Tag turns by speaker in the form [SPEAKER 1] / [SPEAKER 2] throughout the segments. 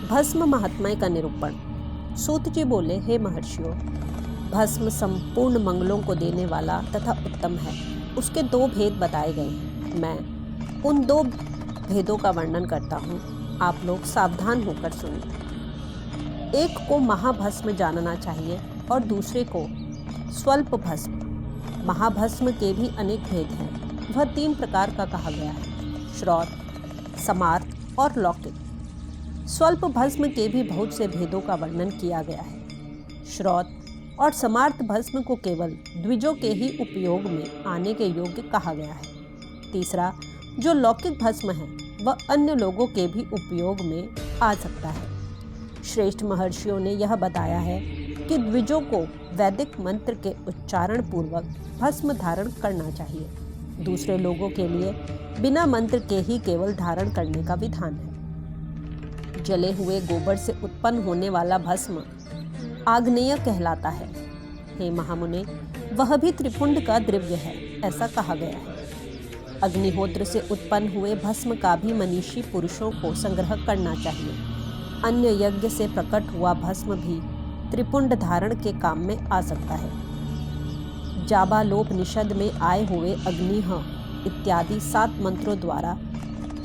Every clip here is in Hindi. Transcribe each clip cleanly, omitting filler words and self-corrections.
[SPEAKER 1] भस्म महात्म्य का निरूपण। सूत जी बोले, हे महर्षियों, भस्म संपूर्ण मंगलों को देने वाला तथा उत्तम है। उसके दो भेद बताए गए हैं। मैं उन दो भेदों का वर्णन करता हूँ, आप लोग सावधान होकर सुनिए। एक को महाभस्म जानना चाहिए और दूसरे को स्वल्प भस्म। महाभस्म के भी अनेक भेद हैं। वह 3 प्रकार का कहा गया है, श्रौत, समार्थ और लौकिक। स्वल्प भस्म के भी बहुत से भेदों का वर्णन किया गया है। श्रौत और समार्थ भस्म को केवल द्विजों के ही उपयोग में आने के योग्य कहा गया है। तीसरा, जो लौकिक भस्म है, वह अन्य लोगों के भी उपयोग में आ सकता है। श्रेष्ठ महर्षियों ने यह बताया है कि द्विजों को वैदिक मंत्र के उच्चारण पूर्वक भस्म धारण करना चाहिए। दूसरे लोगों के लिए बिना मंत्र के ही केवल धारण करने का विधान है। जले हुए गोबर से उत्पन्न होने वाला भस्म आग्नेय कहलाता है। हे महामुने, वह भी त्रिपुंड का द्रव्य है, ऐसा कहा गया है। अग्निहोत्र से उत्पन्न हुए भस्म का भी मनीषी पुरुषों को संग्रह करना चाहिए। अन्य यज्ञ से प्रकट हुआ भस्म भी त्रिपुंड धारण के काम में आ सकता है। जाबालोपनिषद में आए हुए अग्निह इत्यादि 7 मंत्रों द्वारा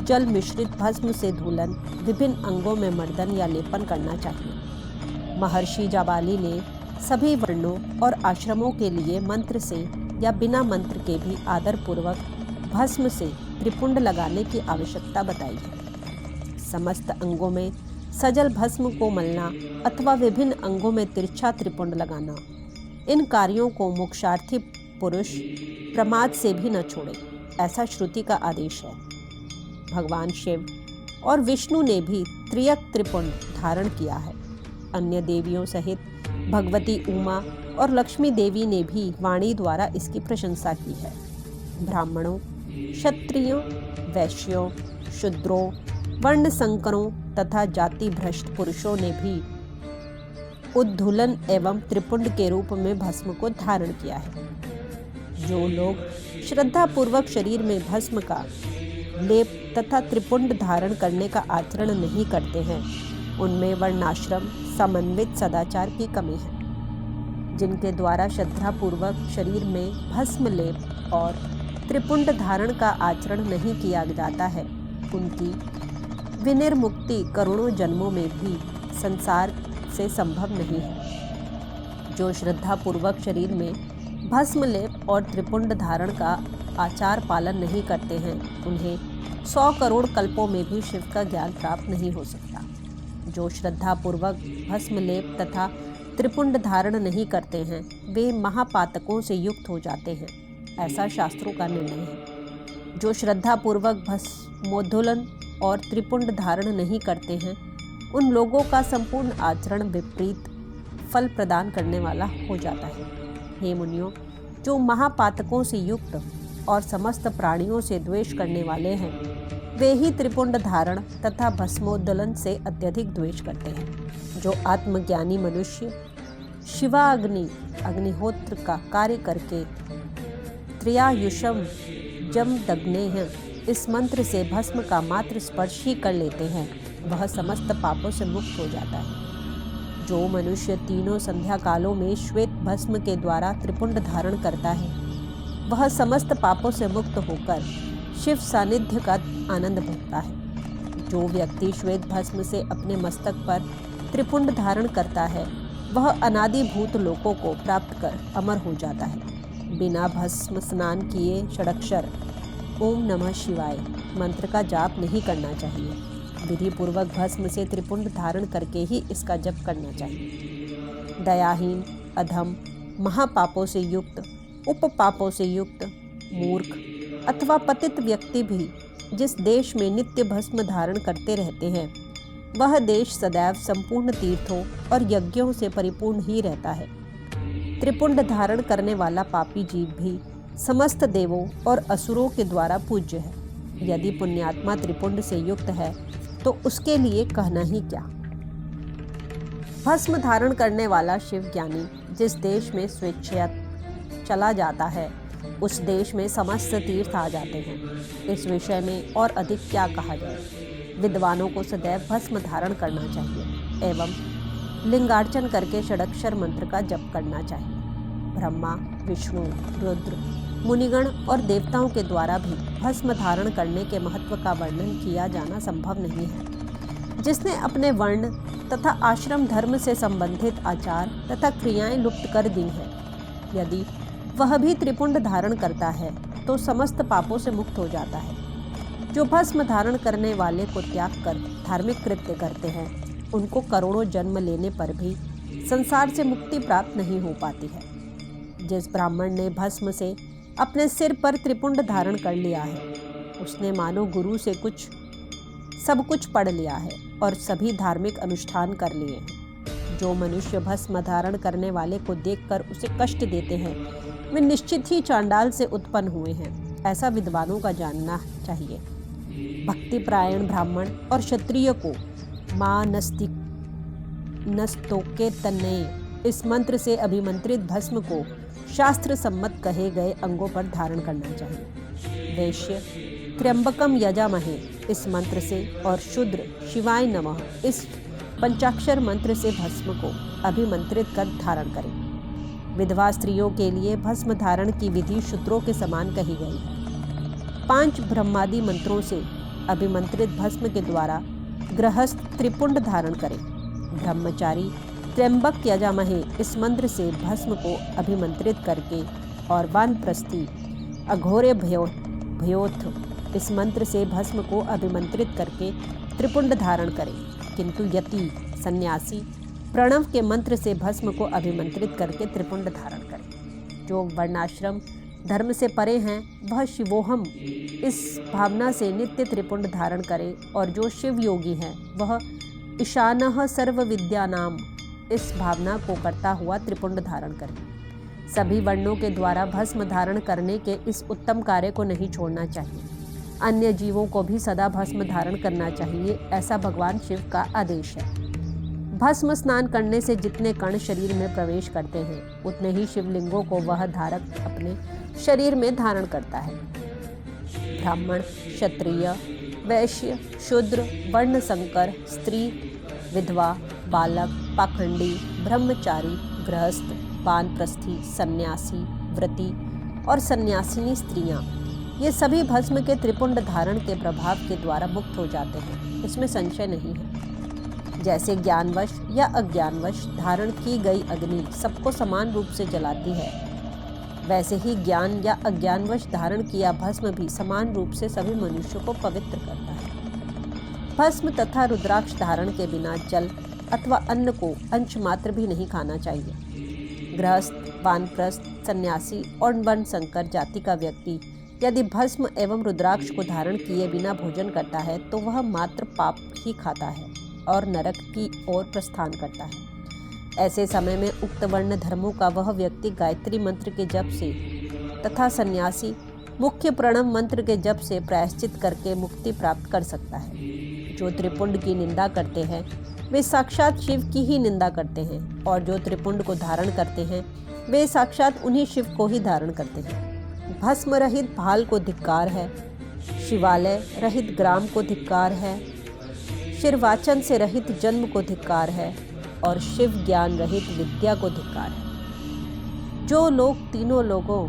[SPEAKER 1] जल मिश्रित भस्म से धूलन, विभिन्न अंगों में मर्दन या लेपन करना चाहिए। महर्षि जाबाली ने सभी वर्णों और आश्रमों के लिए मंत्र से या बिना मंत्र के भी आदरपूर्वक भस्म से त्रिपुंड लगाने की आवश्यकता बताई है। समस्त अंगों में सजल भस्म को मलना अथवा विभिन्न अंगों में तिरछा त्रिपुंड लगाना, इन कार्यों को मोक्षार्थी पुरुष प्रमाद से भी न छोड़े, ऐसा श्रुति का आदेश है। भगवान शिव और विष्णु ने भी त्रियक त्रिपुंड धारण किया है। अन्य देवियों सहित भगवती उमा और लक्ष्मी देवी ने भी वाणी द्वारा इसकी प्रशंसा की है। ब्राह्मणों, क्षत्रियों, वैश्यों, शूद्रों, वर्ण संकरों तथा जाति भ्रष्ट पुरुषों ने भी उद्धूलन एवं त्रिपुंड के रूप में भस्म को धारण किया है। जो लोग श्रद्धापूर्वक शरीर में भस्म का लेप तथा त्रिपुंड धारण करने का आचरण नहीं करते हैं, उनमें वर्णाश्रम समन्वित सदाचार की कमी है। जिनके द्वारा श्रद्धापूर्वक शरीर में भस्म लेप और त्रिपुंड धारण का आचरण नहीं किया जाता है, उनकी विनिर्मुक्ति करोड़ों जन्मों में भी संसार से संभव नहीं है। जो श्रद्धापूर्वक शरीर में भस्म लेप और त्रिपुंड धारण का आचार पालन नहीं करते हैं, उन्हें 100 करोड़ कल्पों में भी शिव का ज्ञान प्राप्त नहीं हो सकता। जो श्रद्धापूर्वक भस्म लेप तथा त्रिपुंड धारण नहीं करते हैं, वे महापातकों से युक्त हो जाते हैं, ऐसा शास्त्रों का निर्णय है। जो श्रद्धापूर्वक भस्मोद्धूलन और त्रिपुंड धारण नहीं करते हैं, उन लोगों का संपूर्ण आचरण विपरीत फल प्रदान करने वाला हो जाता है। हे मुनियों, जो महापातकों से युक्त और समस्त प्राणियों से द्वेष करने वाले हैं, वे ही त्रिपुंड धारण तथा भस्मोद्धूलन से अत्यधिक द्वेष करते हैं। जो आत्मज्ञानी मनुष्य अग्निहोत्र का कार्य करके त्रियायुषम जमदग्ने हैं, इस मंत्र से भस्म का मात्र स्पर्श ही कर लेते हैं, वह समस्त पापों से मुक्त हो जाता है। जो मनुष्य तीनों संध्या कालों में श्वेत भस्म के द्वारा त्रिपुंड धारण करता है, वह समस्त पापों से मुक्त होकर शिव सानिध्य का आनंद भोगता है। जो व्यक्ति श्वेत भस्म से अपने मस्तक पर त्रिपुंड धारण करता है, वह अनादिभूत लोकों को प्राप्त कर अमर हो जाता है। बिना भस्म स्नान किए षडक्षर ओम नमः शिवाय मंत्र का जाप नहीं करना चाहिए। विधि पूर्वक भस्म से त्रिपुंड धारण करके ही इसका जप करना चाहिए। दयाहीन, अधम, महापापों से युक्त, उपपापों से युक्त, मूर्ख अथवा पतित व्यक्ति भी जिस देश में नित्य भस्म धारण करते रहते हैं, वह देश सदैव संपूर्ण तीर्थों और यज्ञों से परिपूर्ण ही रहता है। त्रिपुंड धारण करने वाला पापी जीव भी समस्त देवों और असुरों के द्वारा पूज्य है। यदि पुण्यात्मा त्रिपुंड से युक्त है तो उसके लिए कहना ही क्या। भस्म धारण करने वाला शिव ज्ञानी जिस देश में स्वेच्छया चला जाता है, उस देश में समस्त तीर्थ आ जाते हैं। इस विषय में और अधिक क्या कहा जाए। विद्वानों को सदैव भस्म धारण करना चाहिए एवं लिंगार्चन करके षडक्षर मंत्र का जप करना चाहिए। ब्रह्मा, विष्णु, रुद्र, मुनिगण और देवताओं के द्वारा भी भस्म धारण करने के महत्व का वर्णन किया जाना संभव नहीं है। जिसने अपने वर्ण तथा आश्रम धर्म से संबंधित आचार तथा क्रियाएं लुप्त कर दी हैं, यदि वह भी त्रिपुंड धारण करता है तो समस्त पापों से मुक्त हो जाता है। जो भस्म धारण करने वाले को त्याग कर धार्मिक कृत्य करते हैं, उनको करोड़ों जन्म लेने पर भी संसार से मुक्ति प्राप्त नहीं हो पाती है। जिस ब्राह्मण ने भस्म से अपने सिर पर त्रिपुंड धारण कर लिया है, उसने मानो गुरु से सब कुछ पढ़ लिया है और सभी धार्मिक अनुष्ठान कर लिए हैं। जो मनुष्य भस्म धारण करने वाले को देखकर उसे कष्ट देते हैं, वे निश्चित ही चांडाल से उत्पन्न हुए हैं, ऐसा विद्वानों का जानना चाहिए। भक्तिपरायण ब्राह्मण और क्षत्रिय को मां नस्तोके तन्ने इस मंत्र से अभिमंत्रित भस्म को शास्त्र सम्मत कहे गए अंगों पर धारण करना चाहिए। वैश्य त्र्यंबकम यजामहे इस मंत्र से और शूद्र शिवाय नमः इस पंचाक्षर मंत्र से भस्म को अभिमंत्रित कर धारण करें। विधवा स्त्रियों के लिए भस्म धारण की विधि शूद्रों के समान कही गई है। 5 ब्रह्मादि मंत्रों से अभिमंत्रित भस्म के द्वारा गृहस्थ त्रिपुंड धारण करें। ब्रह्मचारी त्र्यंबक यजामहे इस मंत्र से भस्म को अभिमंत्रित करके और वानप्रस्थी अघोरे भयोथ इस मंत्र से भस्म को अभिमंत्रित करके त्रिपुंड धारण करें। किंतु यति सन्यासी प्रणव के मंत्र से भस्म को अभिमंत्रित करके त्रिपुंड धारण करें। जो वर्णाश्रम धर्म से परे हैं, वह शिवोहम इस भावना से नित्य त्रिपुंड धारण करे, और जो शिव योगी हैं, वह ईशानः सर्व विद्यानाम इस भावना को करता हुआ त्रिपुंड धारण करे। सभी वर्णों के द्वारा भस्म धारण करने के इस उत्तम कार्य को नहीं छोड़ना चाहिए। अन्य जीवों को भी सदा भस्म धारण करना चाहिए, ऐसा भगवान शिव का आदेश है। भस्म स्नान करने से जितने कण शरीर में प्रवेश करते हैं, उतने ही शिवलिंगों को वह धारक अपने शरीर में धारण करता है। ब्राह्मण, क्षत्रिय, वैश्य, शूद्र, वर्ण संकर, स्त्री, विधवा, बालक, पाखंडी, ब्रह्मचारी, गृहस्थ, वानप्रस्थी, सन्यासी, व्रती और सन्यासिनी स्त्रियां, ये सभी भस्म के त्रिपुंड धारण के प्रभाव के द्वारा मुक्त हो जाते हैं, इसमें संशय नहीं है। जैसे ज्ञानवश या अज्ञानवश धारण की गई अग्नि सबको समान रूप से जलाती है, वैसे ही ज्ञान या अज्ञानवश धारण किया भस्म भी समान रूप से सभी मनुष्यों को पवित्र करता है। भस्म तथा रुद्राक्ष धारण के बिना जल अथवा अन्न को अंश मात्र भी नहीं खाना चाहिए। गृहस्थ, वानप्रस्थ, सन्यासी और वर्ण संकर जाति का व्यक्ति यदि भस्म एवं रुद्राक्ष को धारण किए बिना भोजन करता है, तो वह मात्र पाप ही खाता है और नरक की ओर प्रस्थान करता है। ऐसे समय में उक्त वर्ण धर्मों का वह व्यक्ति गायत्री मंत्र के जप से तथा सन्यासी मुख्य प्रणव मंत्र के जप से प्रायश्चित करके मुक्ति प्राप्त कर सकता है। जो त्रिपुंड की निंदा करते हैं, वे साक्षात शिव की ही निंदा करते हैं, और जो त्रिपुंड को धारण करते हैं, वे साक्षात उन्हीं शिव को ही धारण करते हैं। भस्म रहित भाल को धिक्कार है, शिवालय रहित ग्राम को धिक्कार है, शिरवाचन से रहित जन्म को धिक्कार है, और शिव ज्ञान रहित विद्या को धिक्कार है। जो लोग तीनों लोगों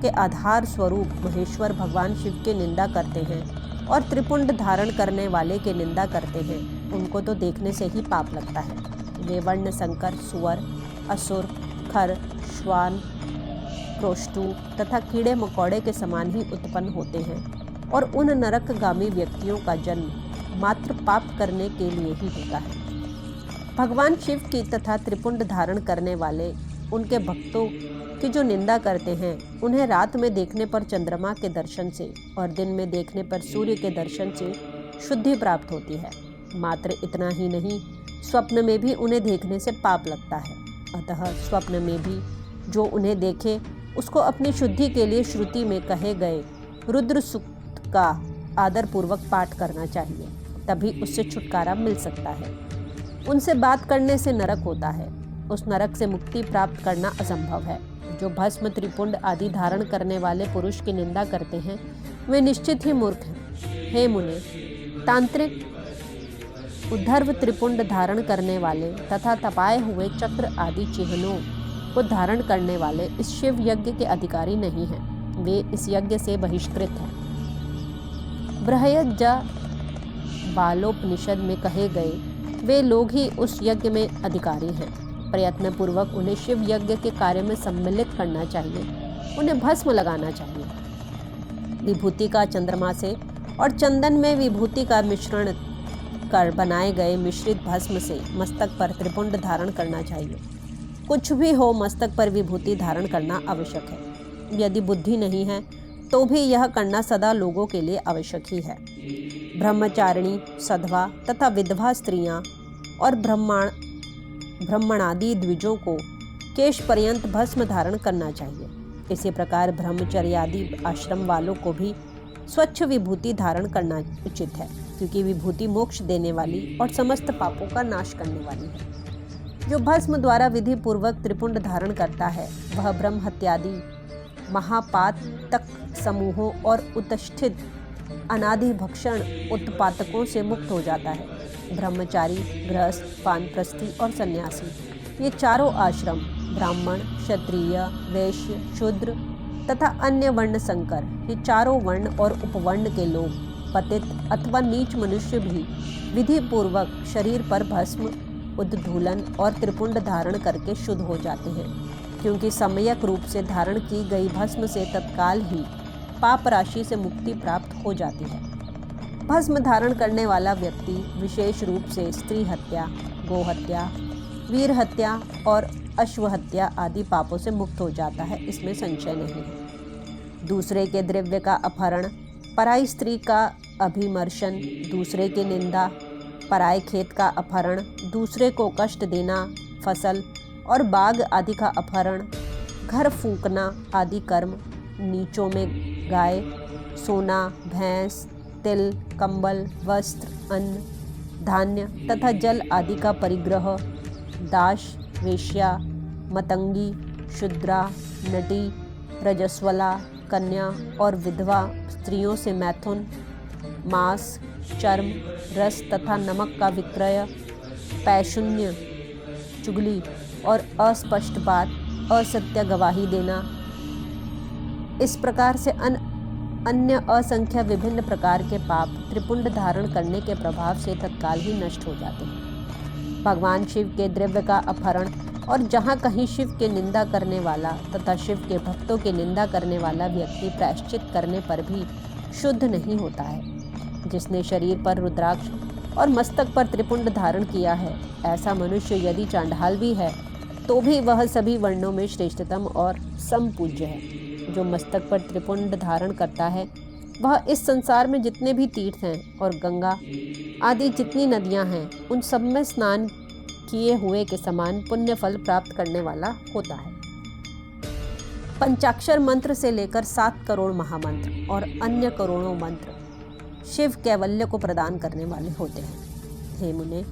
[SPEAKER 1] के आधार स्वरूप महेश्वर भगवान शिव की निंदा करते हैं और त्रिपुंड धारण करने वाले की निंदा करते हैं, उनको तो देखने से ही पाप लगता है। वे वर्ण संकर, सुअर, असुर, खर, श्वान, प्रोष्टु तथा कीड़े मकोड़े के समान ही उत्पन्न होते हैं, और उन नरकगामी व्यक्तियों का जन्म मात्र पाप करने के लिए ही होता है। भगवान शिव की तथा त्रिपुंड धारण करने वाले उनके भक्तों की जो निंदा करते हैं, उन्हें रात में देखने पर चंद्रमा के दर्शन से और दिन में देखने पर सूर्य के दर्शन से शुद्धि प्राप्त होती है। मात्र इतना ही नहीं, स्वप्न में भी उन्हें देखने से पाप लगता है। अतः स्वप्न में भी जो उन्हें देखे, उसको अपनी शुद्धि के लिए श्रुति में कहे गए रुद्र सूक्त का आदरपूर्वक पाठ करना चाहिए, तभी उससे छुटकारा मिल सकता है। उनसे बात करने से नरक होता है, उस नरक से मुक्ति प्राप्त करना असंभव है। जो भस्म, त्रिपुंड आदि धारण करने वाले पुरुष की निंदा करते हैं, वे निश्चित ही मूर्ख हैं। हे मुने, तांत्रिक उद्धर्व त्रिपुंड धारण करने वाले तथा तपाए हुए चक्र आदि चिन्हों को धारण करने वाले इस शिव यज्ञ के अधिकारी नहीं हैं। वे इस यज्ञ से बहिष्कृत हैं। बृहयज्जा बालोपनिषद में कहे गए वे लोग ही उस यज्ञ में अधिकारी हैं। प्रयत्न पूर्वक उन्हें शिव यज्ञ के कार्य में सम्मिलित करना चाहिए। उन्हें भस्म लगाना चाहिए। विभूति का चंद्रमा से और चंदन में विभूति का मिश्रण कर बनाए गए मिश्रित भस्म से मस्तक पर त्रिपुंड धारण करना चाहिए। कुछ भी हो, मस्तक पर विभूति धारण करना आवश्यक है। यदि बुद्धि नहीं है तो भी यह करना सदा लोगों के लिए आवश्यक ही है। ब्रह्मचारिणी, सधवा तथा विधवा स्त्रियां और ब्राह्मणादि द्विजों को केश पर्यंत भस्म धारण करना चाहिए। इसी प्रकार ब्रह्मचर्यादि आश्रम वालों को भी स्वच्छ विभूति धारण करना उचित है, क्योंकि विभूति मोक्ष देने वाली और समस्त पापों का नाश करने वाली है। जो भस्म द्वारा विधि पूर्वक त्रिपुंड धारण करता है वह ब्रह्म हत्यादि महापातक समूहों और उत्ष्ठित अनादि भक्षण उत्पातकों से मुक्त हो जाता है। ब्रह्मचारी, गृहस्थ, वानप्रस्थी और सन्यासी ये चारों आश्रम ब्राह्मण, क्षत्रिय, वैश्य, शूद्र तथा अन्य वर्ण संकर ये चारों वर्ण और उपवर्ण के लोग, पतित अथवा नीच मनुष्य भी विधि पूर्वक शरीर पर भस्म, उद्धूलन और त्रिपुंड धारण करके शुद्ध हो जाते हैं, क्योंकि सम्यक रूप से धारण की गई भस्म से तत्काल ही पाप राशि से मुक्ति प्राप्त हो जाती है। भस्म धारण करने वाला व्यक्ति विशेष रूप से स्त्री हत्या, गो हत्या, वीर हत्या और अश्व हत्या आदि पापों से मुक्त हो जाता है, इसमें संशय नहीं है। दूसरे के द्रव्य का अपहरण, पराई स्त्री का अभिमर्शन, दूसरे की निंदा, पराए खेत का अपहरण, दूसरे को कष्ट देना, फसल और बाग आदि का अपहरण, घर फूंकना आदि कर्म, नीचों में गाय, सोना, भैंस, तिल, कंबल, वस्त्र, अन्न, धान्य तथा जल आदि का परिग्रह, दास, वेश्या, मतंगी, शूद्रा, नटी, रजस्वला, कन्या और विधवा स्त्रियों से मैथुन, मांस, चर्म, रस तथा नमक का विक्रय, पैशून्य, चुगली और अस्पष्ट बात, असत्य गवाही देना, इस प्रकार से अन्य असंख्य विभिन्न प्रकार के पाप त्रिपुंड धारण करने के प्रभाव से तत्काल ही नष्ट हो जाते हैं। भगवान शिव के द्रव्य का अपहरण और जहाँ कहीं शिव के निंदा करने वाला तथा शिव के भक्तों की निंदा करने वाला व्यक्ति प्रायश्चित करने पर भी शुद्ध नहीं होता है। जिसने शरीर पर रुद्राक्ष और मस्तक पर त्रिपुंड धारण किया है, ऐसा मनुष्य यदि चांडाल भी है तो भी वह सभी वर्णों में श्रेष्ठतम और समपूज्य है। जो मस्तक पर त्रिपुंड धारण करता है वह इस संसार में जितने भी तीर्थ हैं और गंगा आदि जितनी नदियां हैं उन सब में स्नान किए हुए के समान पुण्य फल प्राप्त करने वाला होता है। पंचाक्षर मंत्र से लेकर 7 करोड़ महामंत्र और अन्य करोड़ों मंत्र शिव कैवल्य को प्रदान करने वाले होते हैं। हे मुने,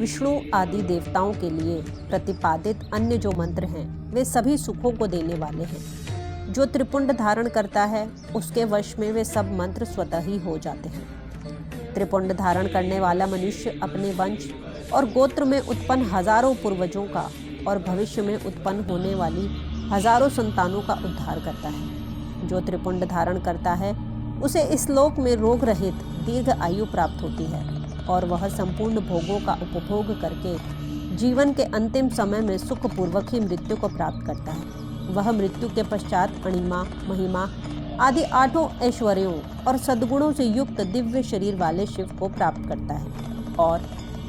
[SPEAKER 1] विष्णु आदि देवताओं के लिए प्रतिपादित अन्य जो मंत्र हैं वे सभी सुखों को देने वाले हैं। जो त्रिपुंड धारण करता है उसके वश में वे सब मंत्र स्वतः ही हो जाते हैं। त्रिपुंड धारण करने वाला मनुष्य अपने वंश और गोत्र में उत्पन्न हजारों पूर्वजों का और भविष्य में उत्पन्न होने वाली हजारों संतानों का उद्धार करता है। जो त्रिपुंड धारण करता है उसे इस लोक में रोग रहित दीर्घ आयु प्राप्त होती है और वह संपूर्ण भोगों का उपभोग करके जीवन के अंतिम समय में सुखपूर्वक ही मृत्यु को प्राप्त करता है। वह मृत्यु के पश्चात अणिमा, महिमा आदि 8 ऐश्वर्यों और सद्गुणों से युक्त दिव्य शरीर वाले शिव को प्राप्त करता है और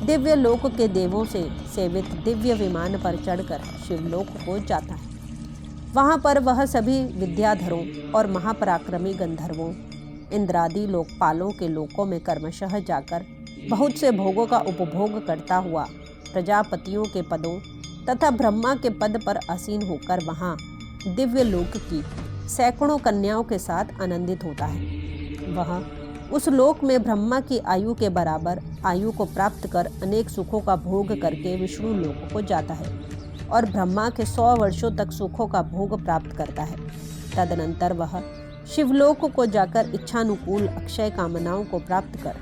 [SPEAKER 1] दिव्य लोक के देवों से सेवित दिव्य विमान पर चढ़कर शिवलोक को जाता है। वहाँ पर वह सभी विद्याधरों और महापराक्रमी गंधर्वों, इंद्रादि लोकपालों के लोकों में क्रमशः जाकर बहुत से भोगों का उपभोग करता हुआ प्रजापतियों के पदों तथा ब्रह्मा के पद पर आसीन होकर वहाँ दिव्य लोक की सैकड़ों कन्याओं के साथ आनंदित होता है। वह उस लोक में ब्रह्मा की आयु के बराबर आयु को प्राप्त कर अनेक सुखों का भोग करके विष्णु लोक को जाता है और ब्रह्मा के 100 वर्षों तक सुखों का भोग प्राप्त करता है। तदनंतर वह शिवलोक को जाकर इच्छानुकूल अक्षय कामनाओं को प्राप्त कर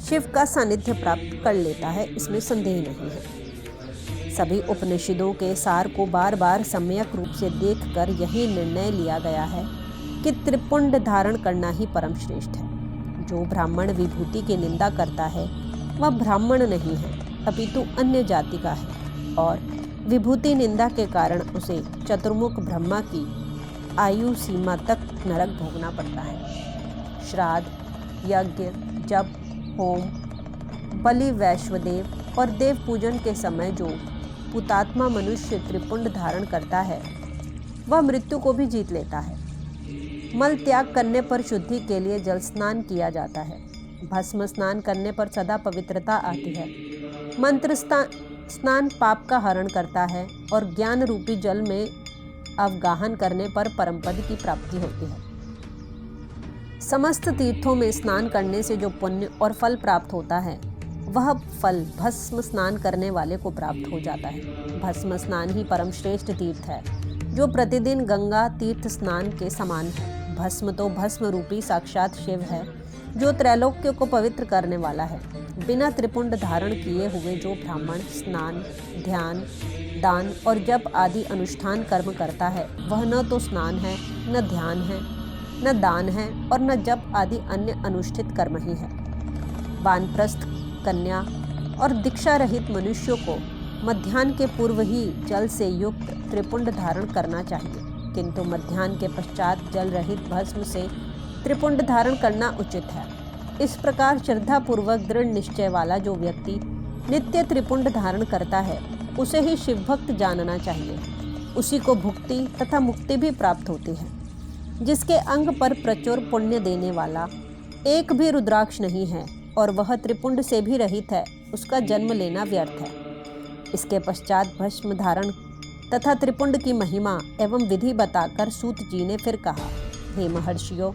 [SPEAKER 1] शिव का सानिध्य प्राप्त कर लेता है, इसमें संदेह नहीं है। सभी उपनिषदों के सार को बार बार सम्यक रूप से देखकर यही निर्णय लिया गया है कि त्रिपुंड धारण करना ही परम श्रेष्ठ है। जो ब्राह्मण विभूति की निंदा करता है वह ब्राह्मण नहीं है, अपितु अन्य जाति का है, और विभूति निंदा के कारण उसे चतुर्मुख ब्रह्मा की आयु सीमा तक नरक भोगना पड़ता है। श्राद्ध, यज्ञ, जप, होम, बलि, वैश्वदेव और देव पूजन के समय जो पुतात्मा मनुष्य त्रिपुंड धारण करता है वह मृत्यु को भी जीत लेता है। मल त्याग करने पर शुद्धि के लिए जल स्नान किया जाता है। भस्म स्नान करने पर सदा पवित्रता आती है। मंत्र स्नान पाप का हरण करता है और ज्ञान रूपी जल में अवगाहन करने पर परमपद की प्राप्ति होती है। समस्त तीर्थों में स्नान करने से जो पुण्य और फल प्राप्त होता है वह फल भस्म स्नान करने वाले को प्राप्त हो जाता है। भस्म स्नान ही परम श्रेष्ठ तीर्थ है, जो प्रतिदिन गंगा तीर्थ स्नान के समान है। भस्म तो भस्म रूपी साक्षात शिव है, जो त्रैलोक्य को पवित्र करने वाला है। बिना त्रिपुंड धारण किए हुए जो ब्राह्मण स्नान, ध्यान, दान और जप आदि अनुष्ठान कर्म करता है वह न तो स्नान है, न ध्यान है, न दान है और न जप आदि अन्य अनुष्ठित कर्म ही है। वानप्रस्थ, कन्या और दीक्षा रहित मनुष्यों को मध्याह्न के पूर्व ही जल से युक्त त्रिपुंड धारण करना चाहिए, किंतु मध्याह्न के पश्चात जल रहित भस्म से त्रिपुंड धारण करना उचित है। इस प्रकार श्रद्धापूर्वक दृढ़ निश्चय वाला जो व्यक्ति नित्य त्रिपुंड धारण करता है उसे ही शिवभक्त जानना चाहिए। उसी को भुक्ति तथा मुक्ति भी प्राप्त होती है। जिसके अंग पर प्रचुर पुण्य देने वाला एक भी रुद्राक्ष नहीं है और वह त्रिपुंड से भी रहित है, उसका जन्म लेना व्यर्थ है। इसके पश्चात भस्म धारण तथा त्रिपुंड की महिमा एवं विधि बताकर सूत जी ने फिर कहा, हे महर्षियों,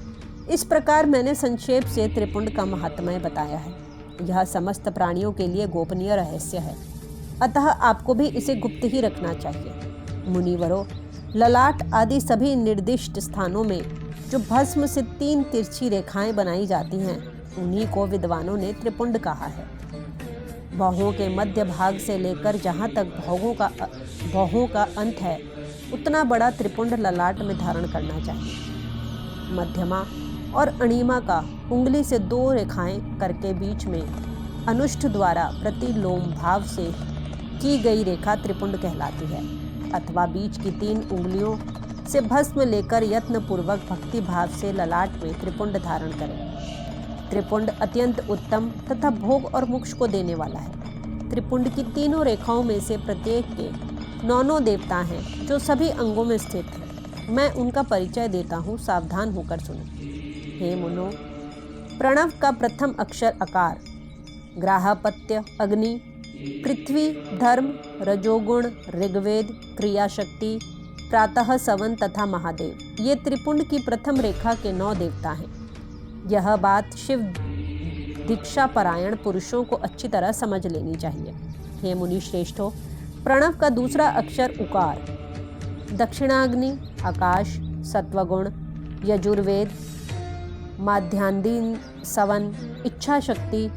[SPEAKER 1] इस प्रकार मैंने संक्षेप से त्रिपुंड का महात्म्य बताया है। यह समस्त प्राणियों के लिए गोपनीय रहस्य है, अतः आपको भी इसे गुप्त ही रखना चाहिए। मुनिवरों, ललाट आदि सभी निर्दिष्ट स्थानों में जो भस्म से 3 तिरछी रेखाएं बनाई जाती हैं उन्हीं को विद्वानों ने त्रिपुंड कहा है। बाहों के मध्य भाग से लेकर जहाँ तक बाहों का अंत है उतना बड़ा त्रिपुंड ललाट में धारण करना चाहिए। मध्यमा और अणिमा का उंगली से 2 रेखाएं करके बीच में अनुष्ठ द्वारा प्रतिलोम भाव से की गई रेखा त्रिपुंड कहलाती है, अथवा बीच की 3 उंगलियों से भस्म लेकर यत्न पूर्वक भक्ति भाव से ललाट में त्रिपुंड धारण करें। त्रिपुंड अत्यंत उत्तम तथा भोग और मोक्ष को देने वाला है। त्रिपुंड की 3 रेखाओं में से प्रत्येक के 9 देवता हैं जो सभी अंगों में स्थित हैं। मैं उनका परिचय देता हूँ, सावधान होकर सुनो। हे मुनो, प्रणव का प्रथम अक्षर अकार, ग्राहपत्य अग्नि, पृथ्वी धर्म, रजोगुण ऋग्वेद, क्रियाशक्ति, प्रातः सवन तथा महादेव, ये त्रिपुंड की प्रथम रेखा के 9 देवता हैं। यह बात शिव दीक्षा परायण पुरुषों को अच्छी तरह समझ लेनी चाहिए। हे मुनि श्रेष्ठों, प्रणव का दूसरा अक्षर उकार, दक्षिणाग्नि, आकाश, सत्वगुण, यजुर्वेद, माध्यान्दीन, सवन, इच्छा शक्ति,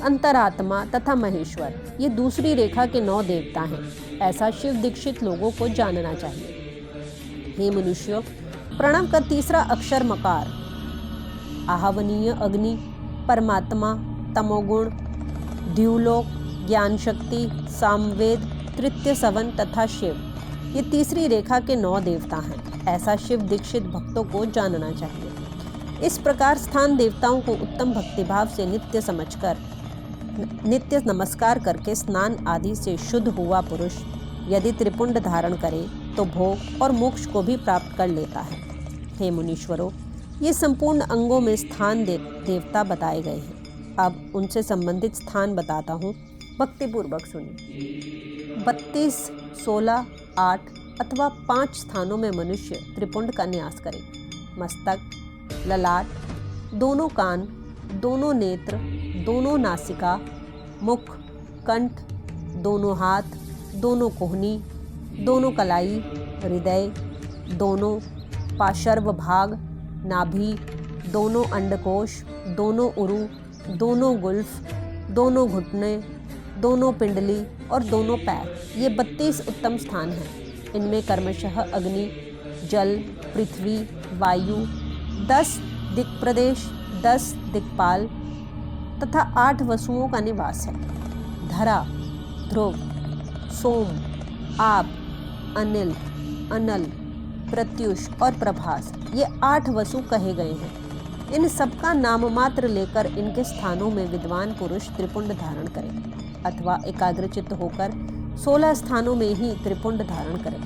[SPEAKER 1] अंतरात्मा तथा महेश्वर, ये दूसरी रेखा के 9 देवता हैं। ऐसा शिव दीक्षित लोगों को जानना चाहिए। हे मनुष्यों, प्रणव का तीसरा अक्षर मकार, आहवनीय अग्नि, परमात्मा, तमोगुण, द्युलोक, ज्ञान शक्ति, सामवेद, तृतीय सवन तथा शिव, ये तीसरी रेखा के 9 देवता हैं। ऐसा शिव दीक्षित भक्तों को जानना चाहिए। इस प्रकार स्थान देवताओं को उत्तम भक्तिभाव से नित्य नमस्कार करके स्नान आदि से शुद्ध हुआ पुरुष यदि त्रिपुंड धारण करे तो भोग और मोक्ष को भी प्राप्त कर लेता है। हे मुनीश्वरों, ये संपूर्ण अंगों में स्थान देवता बताए गए हैं। अब उनसे संबंधित स्थान बताता हूँ, भक्तिपूर्वक सुनिए। 32, 16, 8 अथवा 5 स्थानों में मनुष्य त्रिपुंड का न्यास करे। मस्तक, ललाट, दोनों कान, दोनों नेत्र, दोनों नासिका, मुख, कंठ, दोनों हाथ, दोनों कोहनी, दोनों कलाई, हृदय, दोनों पार्श्व भाग, नाभि, दोनों अंडकोश, दोनों उरु, दोनों गुल्फ, दोनों घुटने, दोनों पिंडली और दोनों पैर, ये 32 उत्तम स्थान हैं। इनमें क्रमशः अग्नि, जल, पृथ्वी, वायु, 10 दिक्प्रदेश, 10 दिक्पाल तथा 8 वसुओं का निवास है। धरा, ध्रुव, सोम, आप, अनिल, अनल, प्रत्युष और प्रभास, ये 8 वसु कहे गए हैं। इन सबका नाम मात्र लेकर इनके स्थानों में विद्वान पुरुष त्रिपुंड धारण करें अथवा एकाग्रचित्त होकर 16 स्थानों में ही त्रिपुंड धारण करें।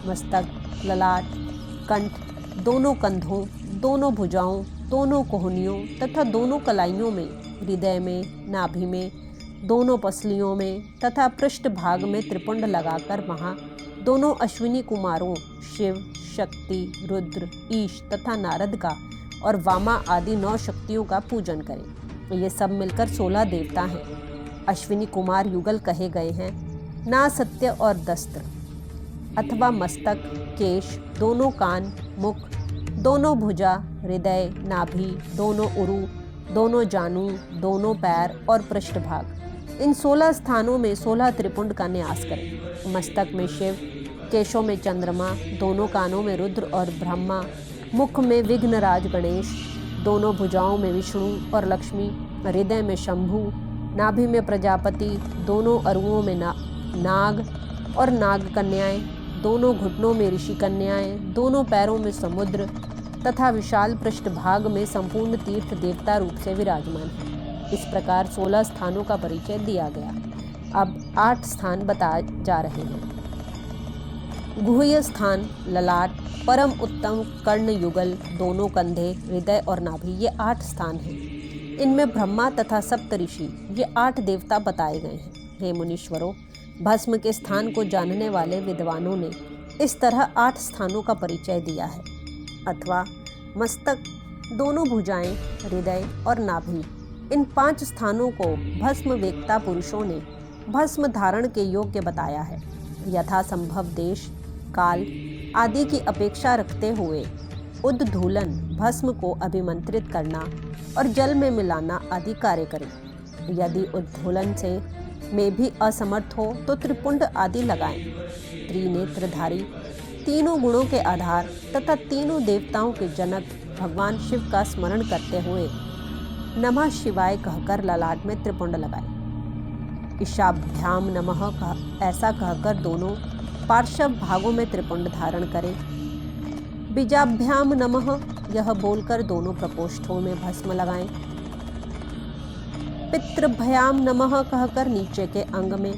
[SPEAKER 1] मस्तक, ललाट, कंठ, दोनों कंधों, दोनों भुजाओं, दोनों कोहनियों तथा दोनों कलाइयों में, हृदय में, नाभि में, दोनों पसलियों में तथा पृष्ठ भाग में त्रिपुंड लगाकर वहाँ दोनों अश्विनी कुमारों शिव, शक्ति, रुद्र, ईश तथा नारद का और वामा आदि 9 शक्तियों का पूजन करें। ये सब मिलकर 16 देवता हैं। अश्विनी कुमार युगल कहे गए हैं। ना सत्य और दस्त्र अथवा मस्तक, केश, दोनों कान, मुख, दोनों भुजा, हृदय, नाभि, दोनों उरु, दोनों जानू, दोनों पैर और पृष्ठभाग, इन 16 स्थानों में 16 त्रिपुंड का न्यास करें। मस्तक में शिव, केशों में चंद्रमा, दोनों कानों में रुद्र और ब्रह्मा, मुख में विघ्नराज गणेश, दोनों भुजाओं में विष्णु और लक्ष्मी, हृदय में शंभु, नाभि में प्रजापति, दोनों अरुओं में नाग और नाग कन्याएं, दोनों घुटनों में ऋषि कन्याएं, दोनों पैरों में समुद्र तथा विशाल पृष्ठभाग में संपूर्ण तीर्थ देवता रूप से विराजमान है। इस प्रकार 16 स्थानों का परिचय दिया गया। अब 8 स्थान बताए जा रहे हैं। गुह्य स्थान, ललाट, परम उत्तम कर्ण युगल, दोनों कंधे, हृदय और नाभि, ये 8 स्थान हैं। इनमें ब्रह्मा तथा सप्तऋषि, ये 8 देवता बताए गए हैं। हे मुनीश्वरों, भस्म के स्थान को जानने वाले विद्वानों ने इस तरह 8 स्थानों का परिचय दिया है। अथवा मस्तक, दोनों भुजाएं, हृदय और नाभि, इन 5 स्थानों को भस्म वेत्ता पुरुषों ने भस्म धारण के योग्य बताया है। यथा संभव देश, काल आदि की अपेक्षा रखते हुए उद्धूलन, भस्म को अभिमंत्रित करना और जल में मिलाना आदि कार्य करें। यदि उद्धूलन से में भी असमर्थ हो तो त्रिपुंड आदि लगाएं। त्रिनेत्रधारी, तीनों गुणों के आधार तथा तीनों देवताओं के जनक भगवान शिव का स्मरण करते हुए नमः शिवाय कहकर ललाट में त्रिपुंड लगाएं। ईशाभ्याम नमः ऐसा कहकर दोनों पार्श्व भागों में त्रिपुंड धारण करें। बीजाभ्याम नमः यह बोलकर दोनों प्रकोष्ठों में भस्म लगाएं। पितृभ्याम नमः कहकर नीचे के अंग में,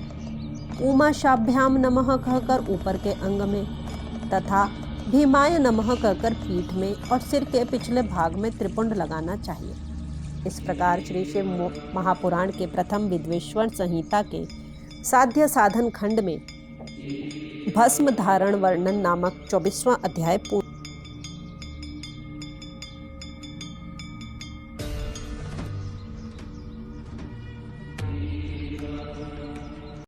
[SPEAKER 1] उमाशाभ्याम नमः कहकर ऊपर के अंग में तथा भीमाय नमः कहकर पीठ में और सिर के पिछले भाग में त्रिपुंड लगाना चाहिए। इस प्रकार श्री शिव महापुराण के प्रथम विद्वेश्वर संहिता के साध्य साधन खंड में भस्म धारण वर्णन नामक 24वां अध्याय पूर्ण